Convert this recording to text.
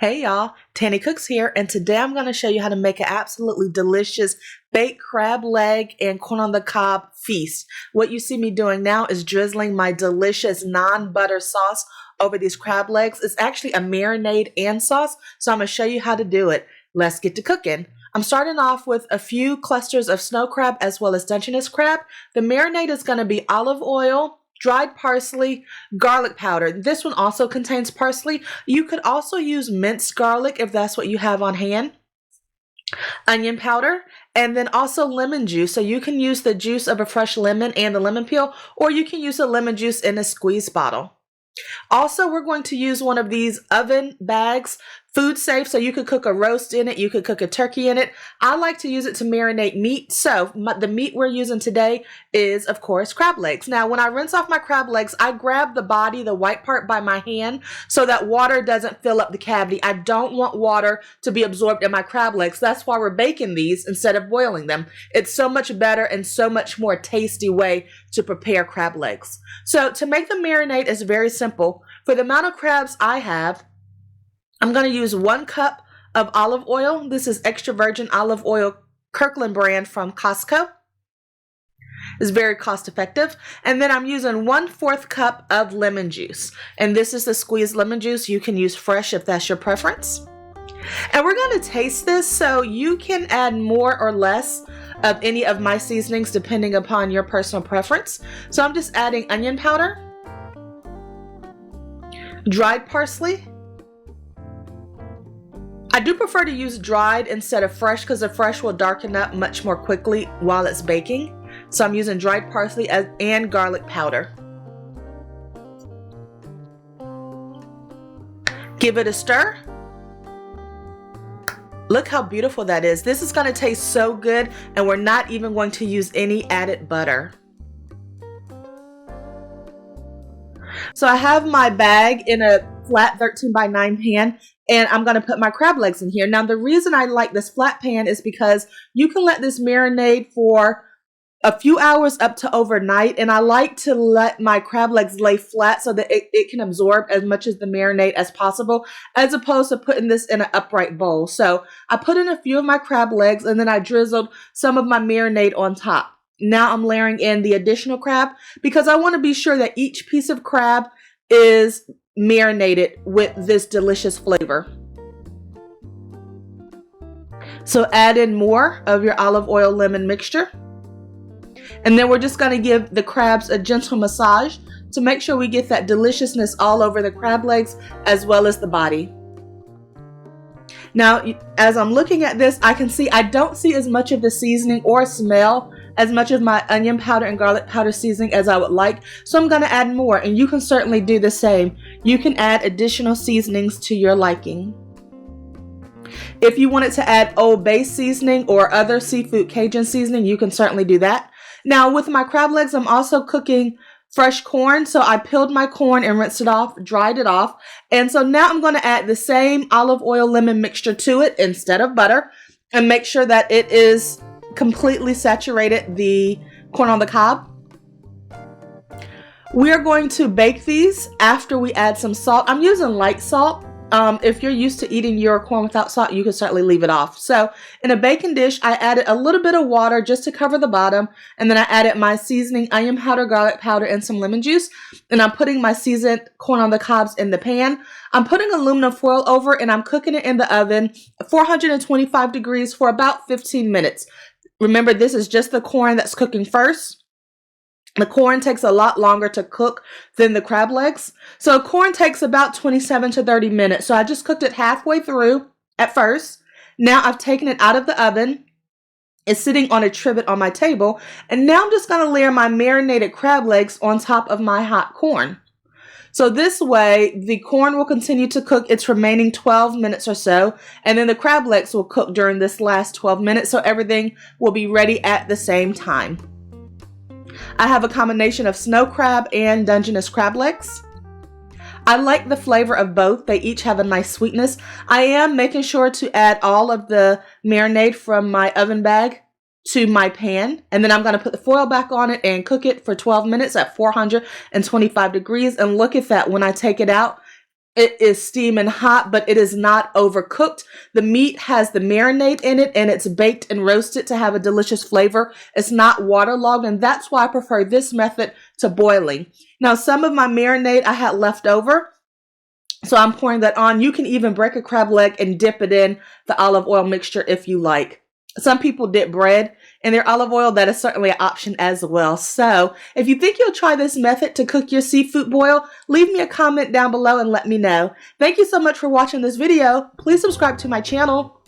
Hey y'all, Tanny Cooks here, and today I'm going to show you how to make an absolutely delicious baked crab leg and corn on the cob feast. What you see me doing now is drizzling my delicious non-butter sauce over these crab legs. It's actually a marinade and sauce, so I'm going to show you how to do it. Let's get to cooking. I'm starting off with a few clusters of snow crab as well as Dungeness crab. The marinade is going to be olive oil, dried parsley, garlic powder. This one also contains parsley. You could also use minced garlic if that's what you have on hand. Onion powder, and then also lemon juice. So you can use the juice of a fresh lemon and the lemon peel, or you can use the lemon juice in a squeeze bottle. Also, we're going to use one of these oven bags, food safe, so you could cook a roast in it, you could cook a turkey in it. I like to use it to marinate meat, so the meat we're using today is, of course, crab legs. Now, when I rinse off my crab legs, I grab the body, the white part, by my hand so that water doesn't fill up the cavity. I don't want water to be absorbed in my crab legs. That's why we're baking these instead of boiling them. It's so much better and so much more tasty way to prepare crab legs. So to make the marinade is very simple. For the amount of crabs I have, I'm going to use 1 cup of olive oil. This is extra virgin olive oil, Kirkland brand from Costco. It's very cost effective. And then I'm using 1/4 cup of lemon juice. And this is the squeezed lemon juice. You can use fresh if that's your preference. And we're going to taste this, so you can add more or less of any of my seasonings depending upon your personal preference. So I'm just adding onion powder, dried parsley. I do prefer to use dried instead of fresh because the fresh will darken up much more quickly while it's baking. So I'm using dried parsley and garlic powder. Give it a stir. Look how beautiful that is. This is going to taste so good, and we're not even going to use any added butter. So I have my bag in a flat 13x9 pan, and I'm going to put my crab legs in here. Now, the reason I like this flat pan is because you can let this marinate for a few hours up to overnight, and I like to let my crab legs lay flat so that it can absorb as much of the marinade as possible, as opposed to putting this in an upright bowl. So I put in a few of my crab legs, and then I drizzled some of my marinade on top. Now I'm layering in the additional crab because I want to be sure that each piece of crab is marinated with this delicious flavor. So add in more of your olive oil lemon mixture. And then we're just going to give the crabs a gentle massage to make sure we get that deliciousness all over the crab legs as well as the body. Now, as I'm looking at this, I can see I don't see as much of the seasoning or smell as much of my onion powder and garlic powder seasoning as I would like. So I'm going to add more, and you can certainly do the same. You can add additional seasonings to your liking. If you wanted to add Old Bay seasoning or other seafood Cajun seasoning, you can certainly do that. Now, with my crab legs, I'm also cooking fresh corn. So I peeled my corn and rinsed it off, dried it off. And so now I'm going to add the same olive oil lemon mixture to it instead of butter, and make sure that it is completely saturated the corn on the cob. We're going to bake these after we add some salt. I'm using light salt. If you're used to eating your corn without salt, you can certainly leave it off. So in a baking dish, I added a little bit of water just to cover the bottom. And then I added my seasoning, onion powder, garlic powder, and some lemon juice. And I'm putting my seasoned corn on the cobs in the pan. I'm putting aluminum foil over, and I'm cooking it in the oven at 425 degrees for about 15 minutes. Remember, this is just the corn that's cooking first. The corn takes a lot longer to cook than the crab legs. So corn takes about 27 to 30 minutes. So I just cooked it halfway through at first. Now I've taken it out of the oven. It's sitting on a trivet on my table. And now I'm just going to layer my marinated crab legs on top of my hot corn. So this way, the corn will continue to cook its remaining 12 minutes or so. And then the crab legs will cook during this last 12 minutes. So everything will be ready at the same time. I have a combination of snow crab and Dungeness crab legs. I like the flavor of both. They each have a nice sweetness. I am making sure to add all of the marinade from my oven bag to my pan, and then I'm going to put the foil back on it and cook it for 12 minutes at 425 degrees. And look at that, when I take it out, It is steaming hot, but it is not overcooked. The meat has the marinade in it, and it's baked and roasted to have a delicious flavor. It's not waterlogged, and that's why I prefer this method to boiling. Now, some of my marinade I had left over, so I'm pouring that on. You can even break a crab leg and dip it in the olive oil mixture if you like. Some people dip bread in their olive oil. That is certainly an option as well. So if you think you'll try this method to cook your seafood boil, leave me a comment down below and let me know. Thank you so much for watching this video. Please subscribe to my channel.